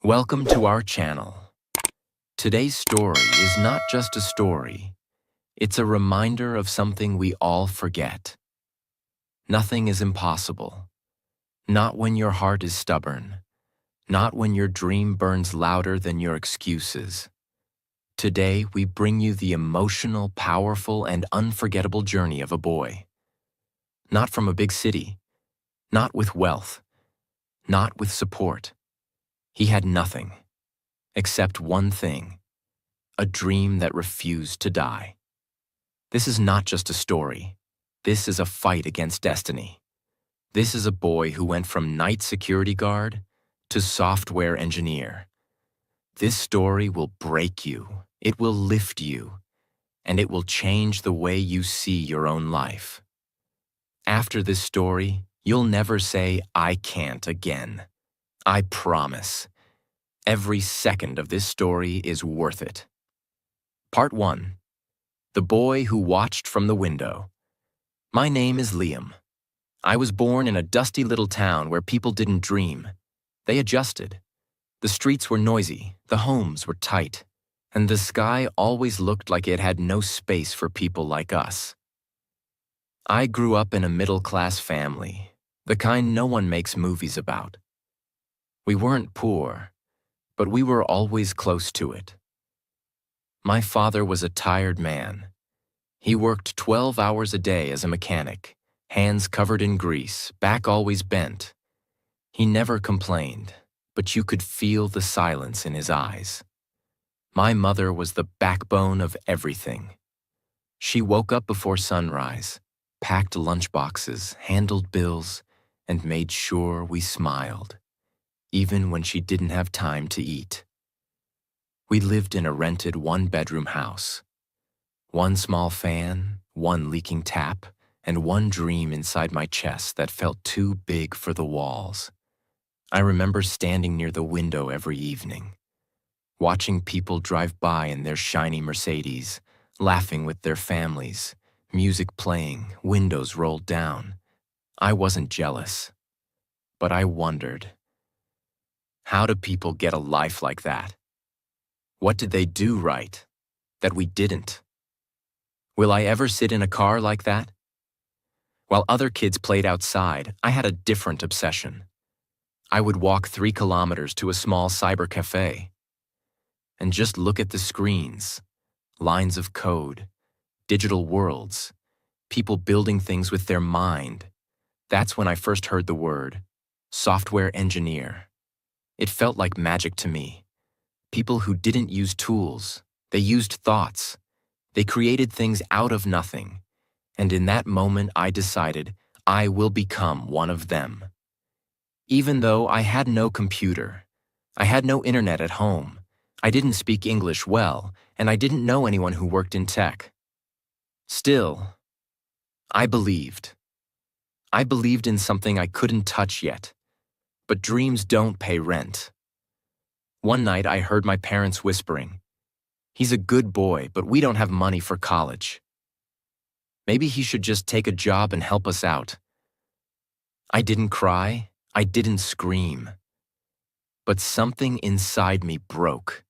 Welcome to our channel. Today's story is not just a story, it's a reminder of something we all forget. Nothing is impossible. Not when your heart is stubborn. Not when your dream burns louder than your excuses. Today, we bring you the emotional, powerful, and unforgettable journey of a boy. Not from a big city. Not with wealth. Not with support. He had nothing, except one thing, a dream that refused to die. This is not just a story. This is a fight against destiny. This is a boy who went from night security guard to software engineer. This story will break you, it will lift you, and it will change the way you see your own life. After this story, you'll never say, "I can't" again. I promise. Every second of this story is worth it. Part 1. The Boy Who Watched from the Window. My name is Liam. I was born in a dusty little town where people didn't dream. They adjusted. The streets were noisy, the homes were tight, and the sky always looked like it had no space for people like us. I grew up in a middle-class family, the kind no one makes movies about. We weren't poor, but we were always close to it. My father was a tired man. He worked 12 hours a day as a mechanic, hands covered in grease, back always bent. He never complained, but you could feel the silence in his eyes. My mother was the backbone of everything. She woke up before sunrise, packed lunchboxes, handled bills, and made sure we smiled, even when she didn't have time to eat. We lived in a rented one-bedroom house. One small fan, one leaking tap, and one dream inside my chest that felt too big for the walls. I remember standing near the window every evening, watching people drive by in their shiny Mercedes, laughing with their families, music playing, windows rolled down. I wasn't jealous, but I wondered, how do people get a life like that? What did they do right that we didn't? Will I ever sit in a car like that? While other kids played outside, I had a different obsession. I would walk 3 kilometers to a small cyber cafe and just look at the screens, lines of code, digital worlds, people building things with their mind. That's when I first heard the word software engineer. It felt like magic to me. People who didn't use tools, they used thoughts. They created things out of nothing. And in that moment, I decided I will become one of them. Even though I had no computer, I had no internet at home, I didn't speak English well, and I didn't know anyone who worked in tech. Still, I believed. I believed in something I couldn't touch yet. But dreams don't pay rent. One night I heard my parents whispering, "He's a good boy, but we don't have money for college. Maybe he should just take a job and help us out." I didn't cry, I didn't scream. But something inside me broke.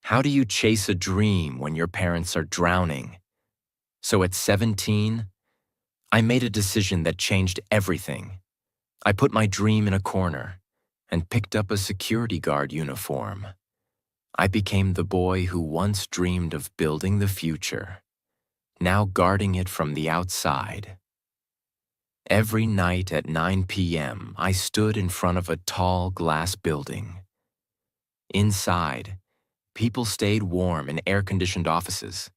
How do you chase a dream when your parents are drowning? So at 17, I made a decision that changed everything. I put my dream in a corner and picked up a security guard uniform. I became the boy who once dreamed of building the future, now guarding it from the outside. Every night at 9 p.m., I stood in front of a tall glass building. Inside, people stayed warm in air-conditioned offices,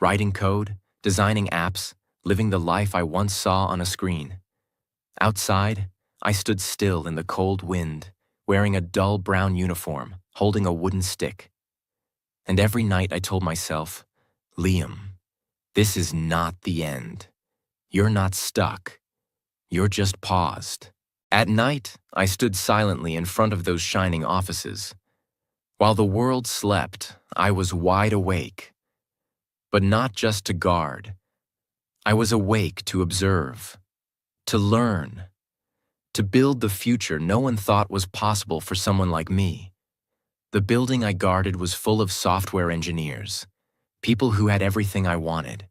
writing code, designing apps, living the life I once saw on a screen. Outside, I stood still in the cold wind, wearing a dull brown uniform, holding a wooden stick. And every night I told myself, "Liam, this is not the end. You're not stuck. You're just paused." At night, I stood silently in front of those shining offices. While the world slept, I was wide awake. But not just to guard. I was awake to observe, to learn, to build the future no one thought was possible for someone like me. The building I guarded was full of software engineers, people who had everything I wanted.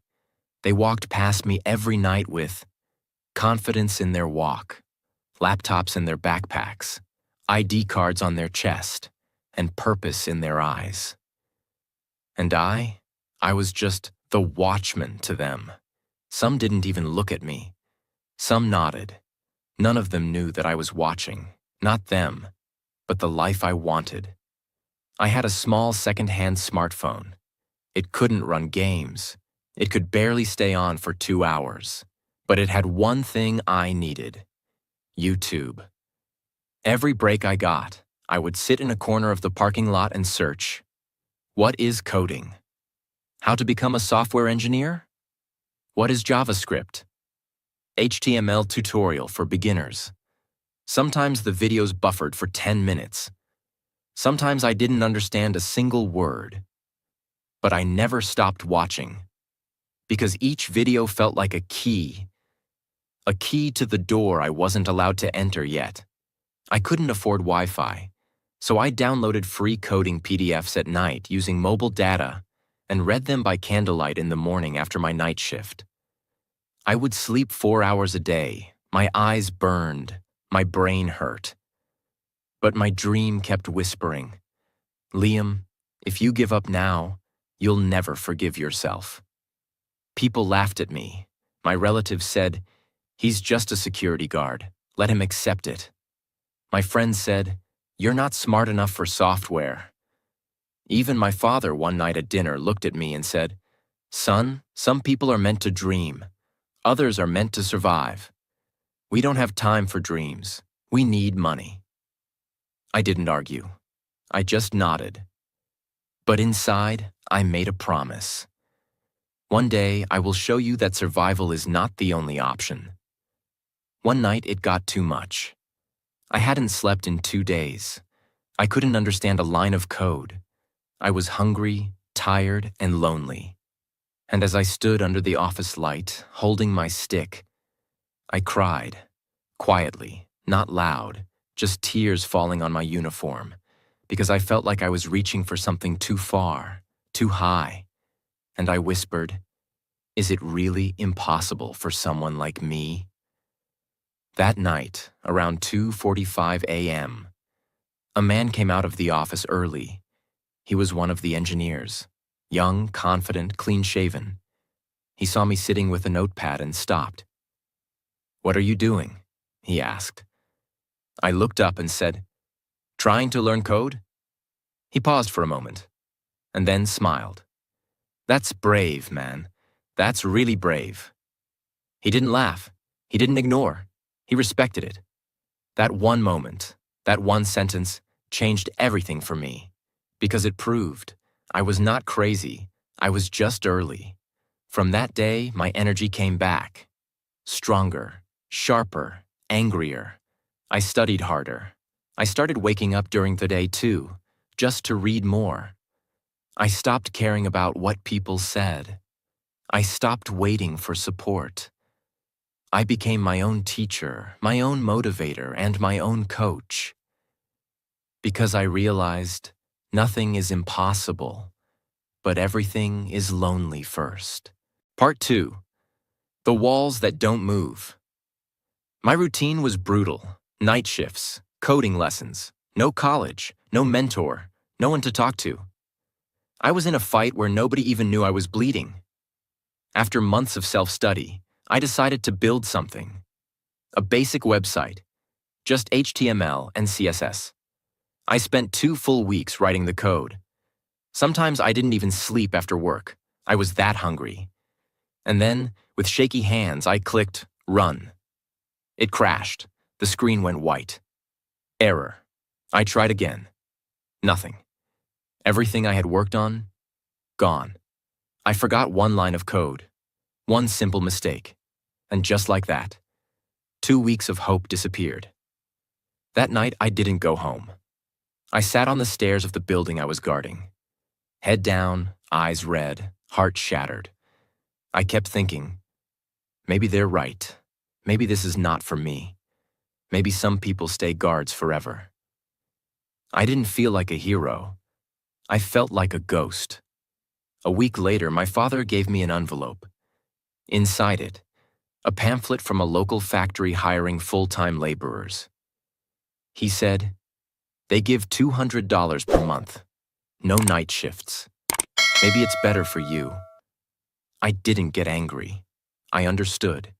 They walked past me every night with confidence in their walk, laptops in their backpacks, ID cards on their chest, and purpose in their eyes. And I was just the watchman to them. Some didn't even look at me. Some nodded. None of them knew that I was watching, not them, but the life I wanted. I had a small second-hand smartphone. It couldn't run games. It could barely stay on for 2 hours. But it had one thing I needed: YouTube. Every break I got, I would sit in a corner of the parking lot and search. What is coding? How to become a software engineer? What is JavaScript? HTML tutorial for beginners. Sometimes the videos buffered for 10 minutes. Sometimes I didn't understand a single word. But I never stopped watching, because each video felt like a key to the door I wasn't allowed to enter yet. I couldn't afford Wi-Fi, so I downloaded free coding PDFs at night using mobile data and read them by candlelight in the morning after my night shift. I would sleep 4 hours a day. My eyes burned. My brain hurt. But my dream kept whispering, "Liam, if you give up now, you'll never forgive yourself." People laughed at me. My relatives said, "He's just a security guard. Let him accept it." My friends said, "You're not smart enough for software." Even my father one night at dinner looked at me and said, "Son, some people are meant to dream. Others are meant to survive. We don't have time for dreams. We need money." I didn't argue. I just nodded. But inside, I made a promise. One day, I will show you that survival is not the only option. One night, it got too much. I hadn't slept in 2 days. I couldn't understand a line of code. I was hungry, tired, and lonely. And as I stood under the office light, holding my stick, I cried, quietly, not loud, just tears falling on my uniform, because I felt like I was reaching for something too far, too high. And I whispered, "Is it really impossible for someone like me?" That night, around 2:45 a.m., a man came out of the office early. He was one of the engineers, young, confident, clean-shaven. He saw me sitting with a notepad and stopped. "What are you doing?" he asked. I looked up and said, "Trying to learn code?" He paused for a moment, and then smiled. "That's brave, man. That's really brave." He didn't laugh. He didn't ignore. He respected it. That one moment, that one sentence, changed everything for me, because it proved I was not crazy. I was just early. From that day, my energy came back. Stronger, sharper, angrier. I studied harder. I started waking up during the day too, just to read more. I stopped caring about what people said. I stopped waiting for support. I became my own teacher, my own motivator, and my own coach. Because I realized nothing is impossible, but everything is lonely first. Part 2. The walls that don't move. My routine was brutal. Night shifts, coding lessons, no college, no mentor, no one to talk to. I was in a fight where nobody even knew I was bleeding. After months of self-study, I decided to build something. A basic website, just HTML and CSS. I spent 2 full weeks writing the code. Sometimes I didn't even sleep after work. I was that hungry. And then, with shaky hands, I clicked run. It crashed. The screen went white. Error. I tried again. Nothing. Everything I had worked on, gone. I forgot one line of code. One simple mistake. And just like that, 2 weeks of hope disappeared. That night, I didn't go home. I sat on the stairs of the building I was guarding. Head down, eyes red, heart shattered. I kept thinking, maybe they're right. Maybe this is not for me. Maybe some people stay guards forever. I didn't feel like a hero. I felt like a ghost. A week later, my father gave me an envelope. Inside it, a pamphlet from a local factory hiring full-time laborers. He said, "They give $200 per month. No night shifts. Maybe it's better for you." I didn't get angry. I understood.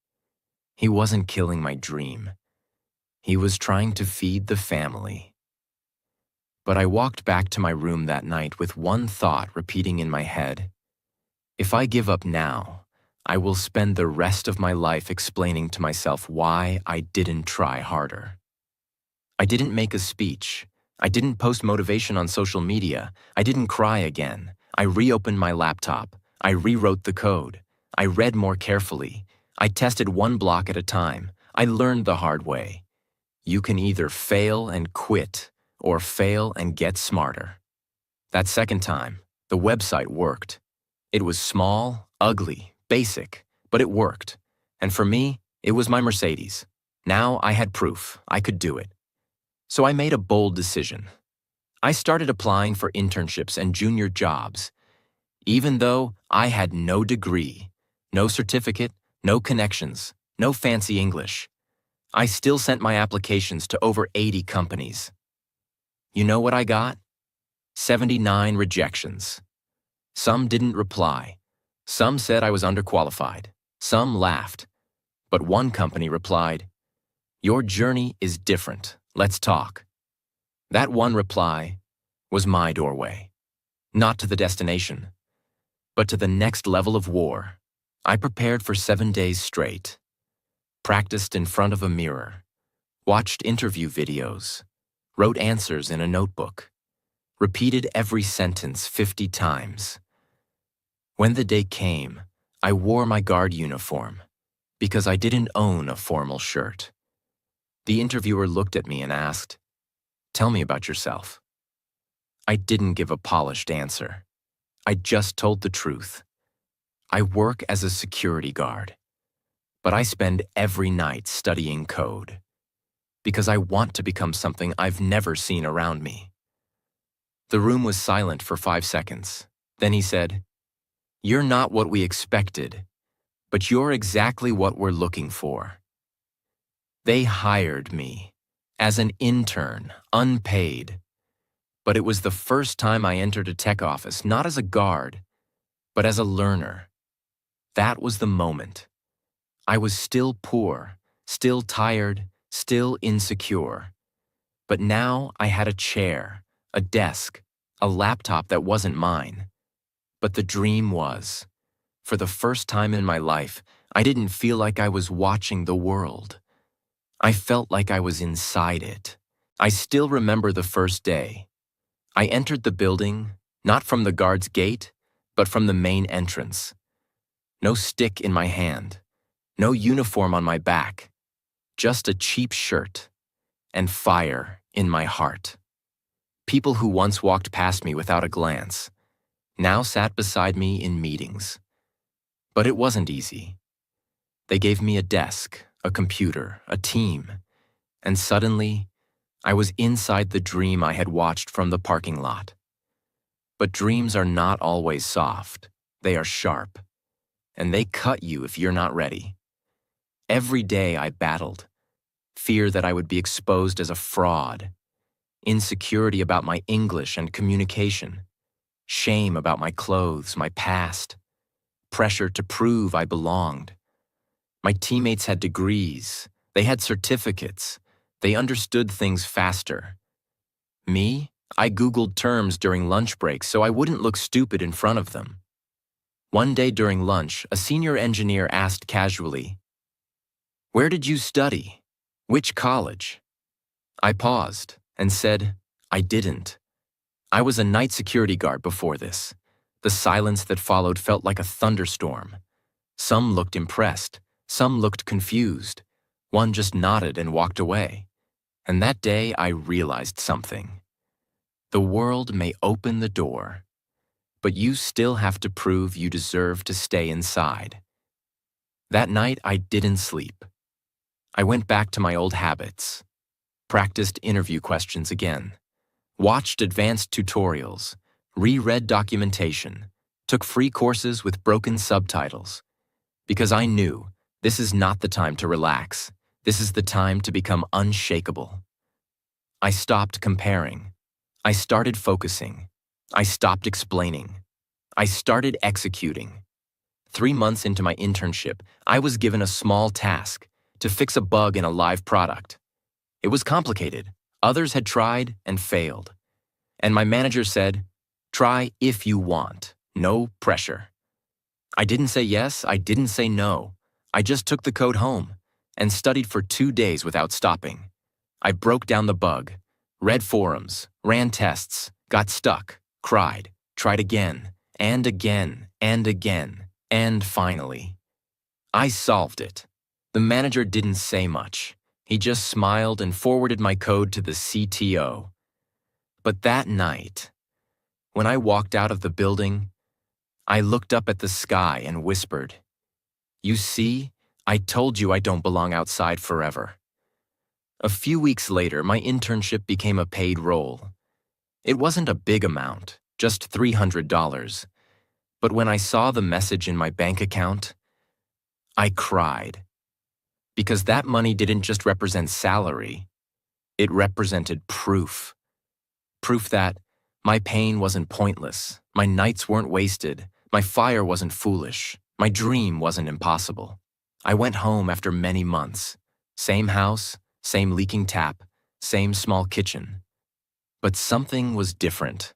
He wasn't killing my dream. He was trying to feed the family. But I walked back to my room that night with one thought repeating in my head. If I give up now, I will spend the rest of my life explaining to myself why I didn't try harder. I didn't make a speech. I didn't post motivation on social media. I didn't cry again. I reopened my laptop. I rewrote the code. I read more carefully. I tested one block at a time. I learned the hard way. You can either fail and quit or fail and get smarter. That second time, the website worked. It was small, ugly, basic, but it worked. And for me, it was my Mercedes. Now I had proof I could do it. So I made a bold decision. I started applying for internships and junior jobs, even though I had no degree, no certificate, no connections, no fancy English. I still sent my applications to over 80 companies. You know what I got? 79 rejections. Some didn't reply. Some said I was underqualified. Some laughed. But one company replied, "Your journey is different. Let's talk." That one reply was my doorway. Not to the destination, but to the next level of war. I prepared for 7 days straight. Practiced in front of a mirror. Watched interview videos. Wrote answers in a notebook. Repeated every sentence 50 times. When the day came, I wore my guard uniform because I didn't own a formal shirt. The interviewer looked at me and asked, "Tell me about yourself." I didn't give a polished answer. I just told the truth. I work as a security guard, but I spend every night studying code because I want to become something I've never seen around me. The room was silent for 5 seconds. Then he said, "You're not what we expected, but you're exactly what we're looking for." They hired me as an intern, unpaid. But it was the first time I entered a tech office, not as a guard, but as a learner. That was the moment. I was still poor, still tired, still insecure. But now I had a chair, a desk, a laptop that wasn't mine. But the dream was. For the first time in my life, I didn't feel like I was watching the world. I felt like I was inside it. I still remember the first day. I entered the building, not from the guard's gate, but from the main entrance. No stick in my hand, no uniform on my back, just a cheap shirt and fire in my heart. People who once walked past me without a glance now sat beside me in meetings. But it wasn't easy. They gave me a desk, a computer, a team, and suddenly, I was inside the dream I had watched from the parking lot. But dreams are not always soft. They are sharp, and they cut you if you're not ready. Every day I battled. Fear that I would be exposed as a fraud, insecurity about my English and communication, shame about my clothes, my past, pressure to prove I belonged. My teammates had degrees, they had certificates, they understood things faster. Me, I Googled terms during lunch breaks so I wouldn't look stupid in front of them. One day during lunch, a senior engineer asked casually, "Where did you study? Which college?" I paused and said, "I didn't. I was a night security guard before this." The silence that followed felt like a thunderstorm. Some looked impressed, some looked confused. One just nodded and walked away. And that day I realized something. The world may open the door, but you still have to prove you deserve to stay inside. That night I didn't sleep. I went back to my old habits, practiced interview questions again, watched advanced tutorials, reread documentation, took free courses with broken subtitles, because I knew this is not the time to relax. This is the time to become unshakable. I stopped comparing. I started focusing. I stopped explaining. I started executing. 3 months into my internship, I was given a small task to fix a bug in a live product. It was complicated. Others had tried and failed. And my manager said, "Try if you want. No pressure." I didn't say yes, I didn't say no. I just took the code home and studied for 2 days without stopping. I broke down the bug, read forums, ran tests, got stuck, cried, tried again, and again, and again, and finally, I solved it. The manager didn't say much. He just smiled and forwarded my code to the CTO. But that night, when I walked out of the building, I looked up at the sky and whispered, "You see, I told you I don't belong outside forever." A few weeks later, my internship became a paid role. It wasn't a big amount, just $300. But when I saw the message in my bank account, I cried. Because that money didn't just represent salary, it represented proof. Proof that my pain wasn't pointless, my nights weren't wasted, my fire wasn't foolish, my dream wasn't impossible. I went home after many months. Same house, same leaking tap, same small kitchen. But something was different.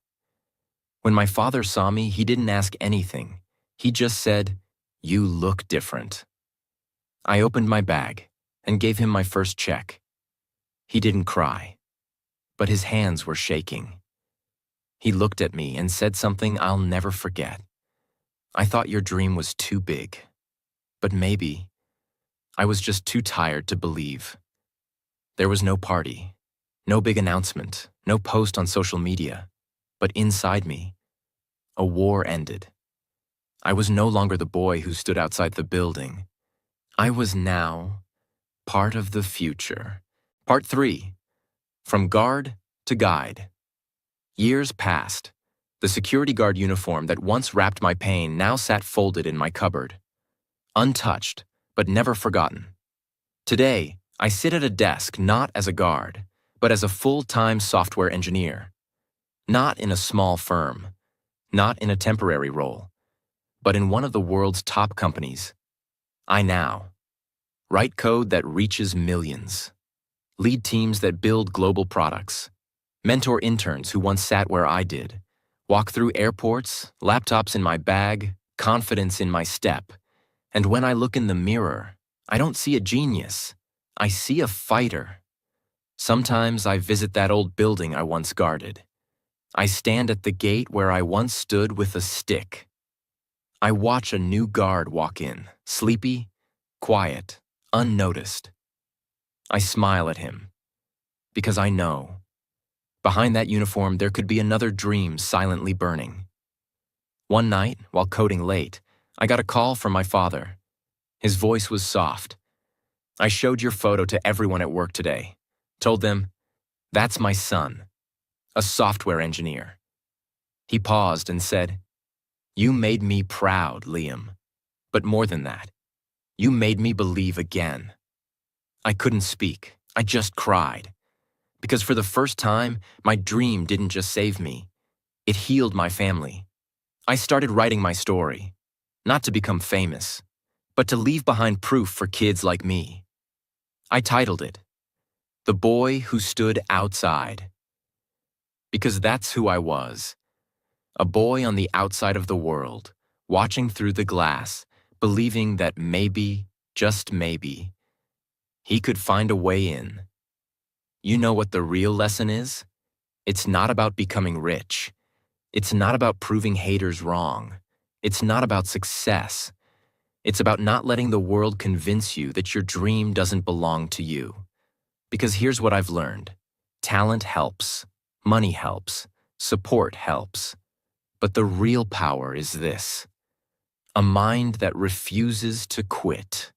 When my father saw me, he didn't ask anything. He just said, "You look different." I opened my bag and gave him my first check. He didn't cry, but his hands were shaking. He looked at me and said something I'll never forget. "I thought your dream was too big, but maybe I was just too tired to believe." There was no party, no big announcement, no post on social media, but inside me, a war ended. I was no longer the boy who stood outside the building. I was now part of the future. Part 3. From guard to guide. Years passed. The security guard uniform that once wrapped my pain now sat folded in my cupboard. Untouched, but never forgotten. Today, I sit at a desk not as a guard, but as a full-time software engineer. Not in a small firm, not in a temporary role, but in one of the world's top companies. I now write code that reaches millions, lead teams that build global products, mentor interns who once sat where I did, walk through airports, laptops in my bag, confidence in my step. And when I look in the mirror, I don't see a genius. I see a fighter. Sometimes I visit that old building I once guarded. I stand at the gate where I once stood with a stick. I watch a new guard walk in, sleepy, quiet, unnoticed. I smile at him, because I know, behind that uniform there could be another dream silently burning. One night, while coding late, I got a call from my father. His voice was soft. "I showed your photo to everyone at work today. Told them, that's my son, a software engineer." He paused and said, "You made me proud, Liam. But more than that, you made me believe again." I couldn't speak. I just cried. Because for the first time, my dream didn't just save me. It healed my family. I started writing my story, not to become famous, but to leave behind proof for kids like me. I titled it, "The Boy Who Stood Outside." Because that's who I was. A boy on the outside of the world, watching through the glass, believing that maybe, just maybe, he could find a way in. You know what the real lesson is? It's not about becoming rich. It's not about proving haters wrong. It's not about success. It's about not letting the world convince you that your dream doesn't belong to you. Because here's what I've learned. Talent helps. Money helps. Support helps. But the real power is this: a mind that refuses to quit.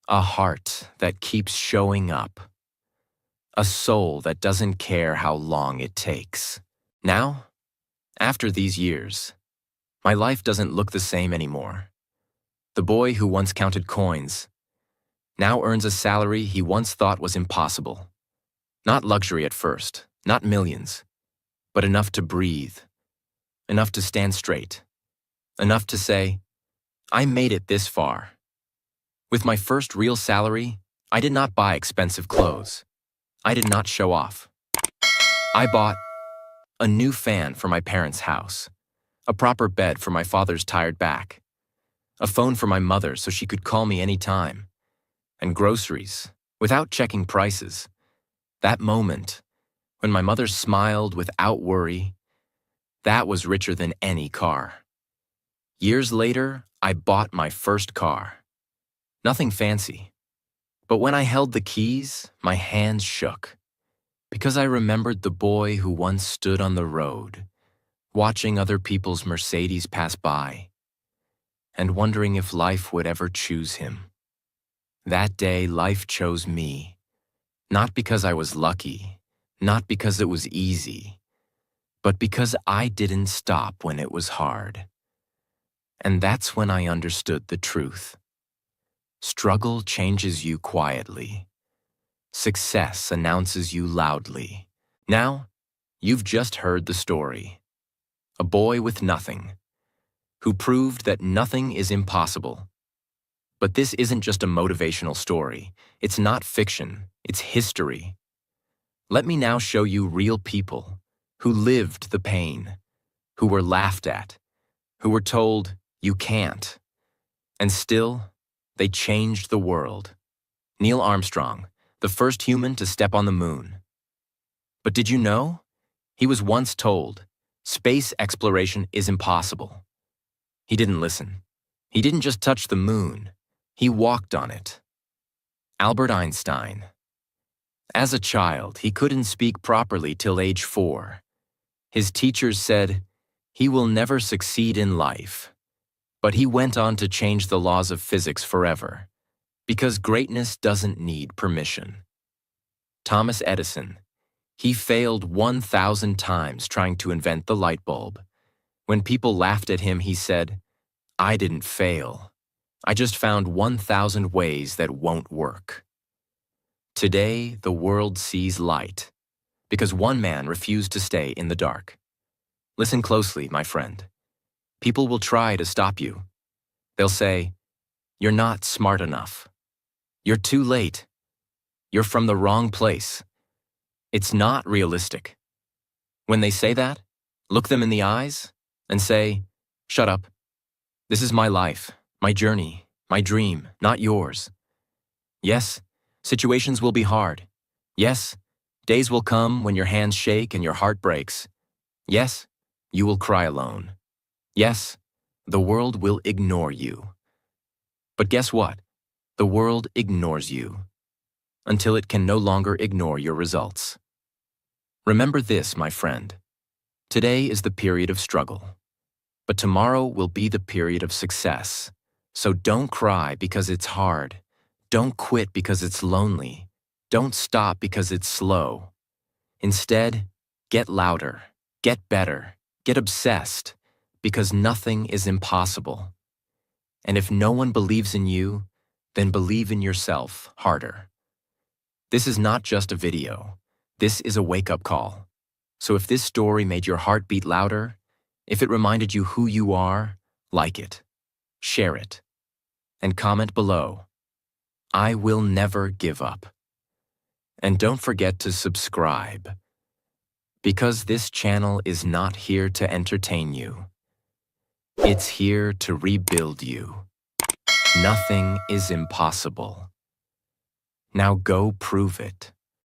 A heart that keeps showing up. a soul that doesn't care how long it takes. Now, after these years, my life doesn't look the same anymore. The boy who once counted coins now earns a salary he once thought was impossible. Not luxury at first, not millions, but enough to breathe, enough to stand straight, enough to say, I made it this far. With my first real salary, I did not buy expensive clothes. I did not show off. I bought a new fan for my parents' house, a proper bed for my father's tired back, a phone for my mother so she could call me anytime, and groceries without checking prices. That moment, when my mother smiled without worry, that was richer than any car. Years later, I bought my first car. Nothing fancy. But when I held the keys, my hands shook, because I remembered the boy who once stood on the road, watching other people's Mercedes pass by, and wondering if life would ever choose him. That day, life chose me, not because I was lucky, not because it was easy, but because I didn't stop when it was hard. And that's when I understood the truth. Struggle changes you quietly. Success announces you loudly. Now, you've just heard the story. A boy with nothing, who proved that nothing is impossible. But this isn't just a motivational story. It's not fiction. It's history. Let me now show you real people who lived the pain, who were laughed at, who were told, you can't. And still, they changed the world. Neil Armstrong, the first human to step on the moon. But did you know? He was once told, space exploration is impossible. He didn't listen. He didn't just touch the moon. He walked on it. Albert Einstein. As a child, he couldn't speak properly till age 4. His teachers said, he will never succeed in life. But he went on to change the laws of physics forever, because greatness doesn't need permission. Thomas Edison. He failed 1,000 times trying to invent the light bulb. When people laughed at him, he said, I didn't fail. I just found 1,000 ways that won't work. Today, the world sees light, because one man refused to stay in the dark. Listen closely, my friend. People will try to stop you. They'll say, you're not smart enough. You're too late. You're from the wrong place. It's not realistic. When they say that, look them in the eyes and say, shut up. This is my life, my journey, my dream, not yours. Yes, situations will be hard. Yes, days will come when your hands shake and your heart breaks. Yes, you will cry alone. Yes, the world will ignore you. But guess what? The world ignores you until it can no longer ignore your results. Remember this, my friend. Today is the period of struggle, but tomorrow will be the period of success. So don't cry because it's hard. Don't quit because it's lonely. Don't stop because it's slow. Instead, get louder, get better, get obsessed, because nothing is impossible. And if no one believes in you, then believe in yourself harder. This is not just a video. This is a wake-up call. So if this story made your heart beat louder, if it reminded you who you are, like it, share it, and comment below. I will never give up. And don't forget to subscribe, because this channel is not here to entertain you. It's here to rebuild you. Nothing is impossible. Now go prove it.